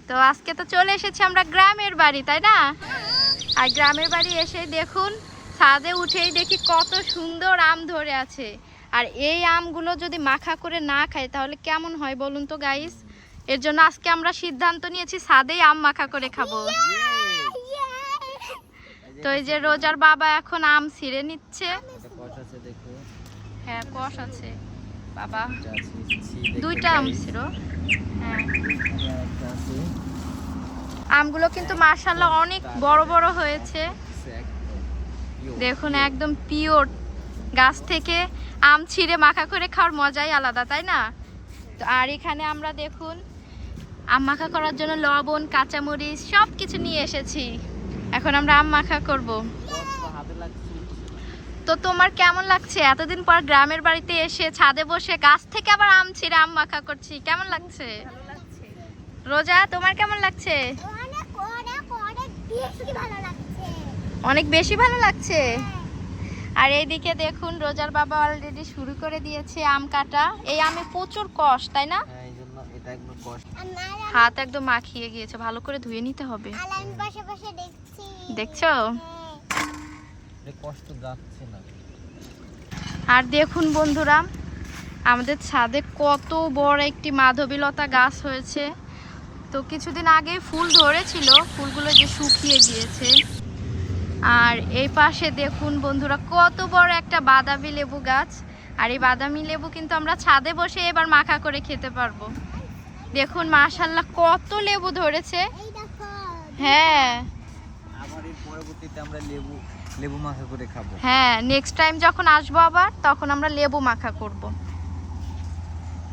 তো আজকে তো চলে এসেছি আমরা গ্রামের বাড়ি, তাই না? আর গ্রামের বাড়ি এসে দেখুন ছাদে উঠেই দেখি কত সুন্দর আম ধরে আছে। আর এই আমগুলো যদি মাখা করে না খাই তাহলে কেমন হয় বলুন তো গাইস। এর জন্য আজকে আমরা সিদ্ধান্ত নিয়েছি ছাদেই আম মাখা করে খাবো। তো এই যে রোজার বাবা এখন আম ছিঁড়ে নিচ্ছে। হ্যাঁ কষ আছে বাবা, দুইটা আম ছিল। হ্যাঁ আমগুলো কিন্তু মাশাআল্লাহ অনেক বড় বড় হয়েছে। দেখুন একদম পিওর গাছ থেকে আম ছিঁড়ে মাখা করে খাওয়ার মজাই আলাদা, তাই না? তো আর এখানে আমরা দেখুন আম মাখা করার জন্য লবণ, কাঁচামরিচ সব কিছু নিয়ে এসেছি। এখন আমরা আম মাখা করব। তো তোমার কেমন লাগছে এতদিন পর গ্রামের বাড়িতে এসে ছাদে বসে গাছ থেকে আবার আম ছিঁড়ে আম মাখা করছি? কেমন লাগছে? রোজা তোমার কেমন লাগছে? অনেক বেশি ভালো লাগছে। আর এইদিকে দেখুন রোজার বাবা অলরেডি শুরু করে দিয়েছে আম কাটা। এই আমে প্রচুর কষ, তাই না? হাত একদম মাখিয়ে গিয়েছে, ভালো করে ধুয়ে নিতে হবে। দেখছো? আর দেখুন বন্ধুরা আমাদের ছাদে কত বড় একটি মাধবীলতা গাছ হয়েছে। তো কিছুদিন আগে ফুল ধরেছিল, ফুলগুলো যে শুকিয়ে গিয়েছে। আর এই পাশে দেখুন বন্ধুরা কত বড় একটা বাদামি লেবু গাছ। আর এই বাদামি লেবু কিন্তু আমরা ছাদে বসে এবার মাখা করে খেতে পারবো। দেখুন মাশাআল্লাহ কত লেবু ধরেছে। হ্যাঁ আবার এর পরবর্তীতে আমরা লেবু মাখা করে খাবো। হ্যাঁ নেক্সট টাইম যখন আসবো আবার তখন আমরা লেবু মাখা করব।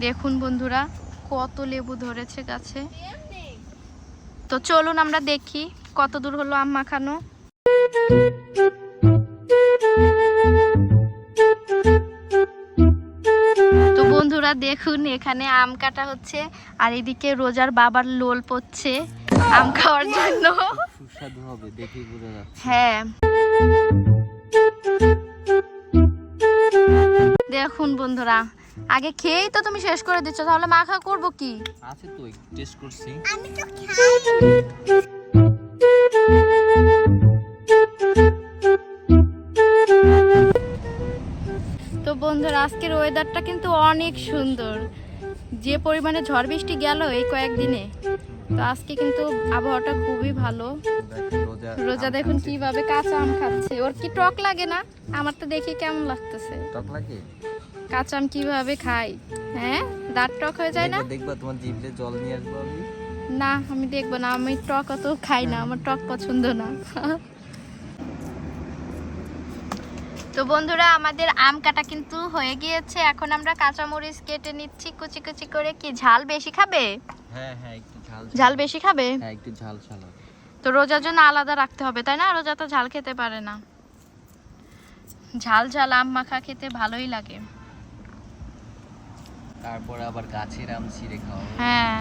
দেখুন বন্ধুরা কত লেবু ধরেছে গাছে। তো চলুন আমরা দেখি কত দূর হলো আম মাখানো। তো বন্ধুরা দেখুন এখানে আম কাটা হচ্ছে আর এদিকে রোজার বাবার লোল পড়ছে আম খাওয়ার জন্য। সুস্বাদু হবে দেখেই বোঝা যাচ্ছে। হ্যাঁ দেখুন বন্ধুরা আগে খেয়েই তো তুমি শেষ করে দিচ্ছ, তাহলে মাখা করব কি? আছে তো টেস্ট করছি। আমি তো খাই। তো বন্ধুরা আজকের ওয়েদারটা কিন্তু অনেক সুন্দর। যে পরিমাণে ঝড় বৃষ্টি গেল এই কয়েকদিনে, তো আজকে কিন্তু আবহাওয়াটা খুবই ভালো। রোজা দেখুন কিভাবে কাঁচা আম খাচ্ছে। ওর কি টক লাগে না? আমার তো দেখে কেমন লাগতেছে। টক লাগে? কাঁচা আম কিভাবে খাই? হ্যাঁ দাঁত টক হয়ে যায় না? দেখবা তোমার জিভে জল নিয়ে আসবো আমি। না আমি দেখবো না, আমি টক অত খাই না, আমার টক পছন্দ না। তো বন্ধুরা আমাদের আম কাটা কিন্তু হয়ে গিয়েছে। এখন আমরা কাঁচামরিচ কেটে নিচ্ছি কুচি কুচি করে। কি ঝাল বেশি খাবে? হ্যাঁ হ্যাঁ একটু ঝাল বেশি খাবে? হ্যাঁ একটু ঝাল ঝাল। তো রোজার জন্য আলাদা রাখতে হবে, তাই না? রোজা তো ঝাল খেতে পারে না। ঝাল ঝাল আম মাখা খেতে ভালোই লাগে। তারপর আবার গাছের আম ছিঁড়ে খাওয়া। হ্যাঁ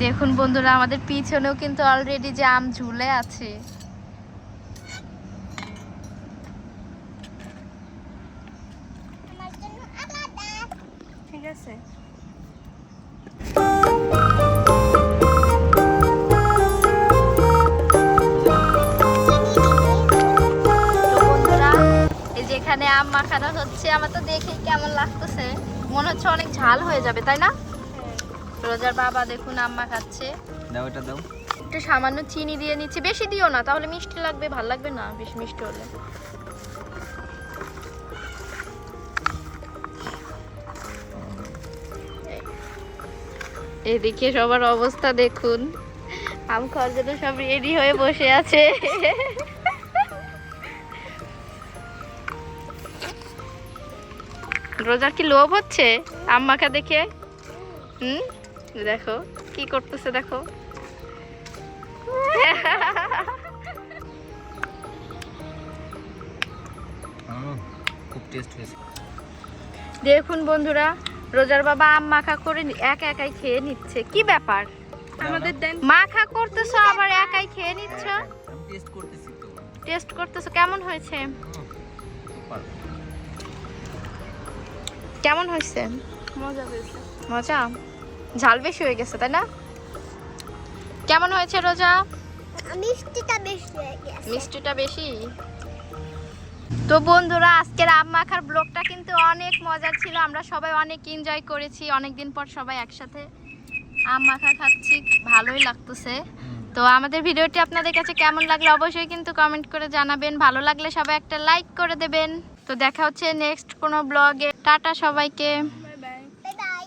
দেখুন বন্ধুরা আমাদের পিছনেও কিন্তু অলরেডি যে আম ঝুলে আছে। আমার জন্য আলাদা। ঠিক আছে। এখানে আম মাখানো হচ্ছে। আমার তো দেখে কেমন লাগতেছে, মনে হচ্ছে অনেক ঝাল হয়ে যাবে, তাই না? রোজার বাবা দেখুন আম মাখাচ্ছে। দাও এটা দাও। একটু সামান্য চিনি দিয়ে নিচ্ছি, বেশি দিও না তাহলে মিষ্টি লাগবে, ভাল লাগবে না বেশি মিষ্টি হলে। এদিকে সবার অবস্থা দেখুন, আম খাওয়ার জন্য সব রেডি হয়ে বসে আছে। রোজার কি লোভ হচ্ছে আম মাখা দেখে? দেখো কি করতেছে, দেখো। খুব টেস্ট হয়েছে। দেখুন বন্ধুরা রোজার বাবা আম মাখা করে একা একাই খেয়ে নিচ্ছে। কি ব্যাপার? আমাদের দেন মাখা করতেছো আবার একাই খেয়ে নিচ্ছ? আমি টেস্ট করতেছি তো। টেস্ট করতেছো, কেমন হয়েছে? কেমন হয়েছে? মজা হয়েছে। মজা? ঝাল বেশি হয়ে গেছে তাই না? কেমন হয়েছে রোজা? মিষ্টিটা বেশি হয়ে গেছে। মিষ্টিটা বেশি। তো বন্ধুরা, আজকের আম মাখার ব্লগটা কিন্তু অনেক মজার ছিল। আমরা সবাই অনেক এনজয় করেছি। অনেকদিন পর সবাই একসাথে আম মাখা খাচ্ছি, ভালোই লাগতেছে। তো আমাদের ভিডিওটি আপনাদের কাছে কেমন লাগলো অবশ্যই কিন্তু কমেন্ট করে জানাবেন। ভালো লাগলে সবাই একটা লাইক করে দেবেন। তো দেখা হচ্ছে নেক্সট কোনো ব্লগে। টাটা সবাইকে। Bye bye.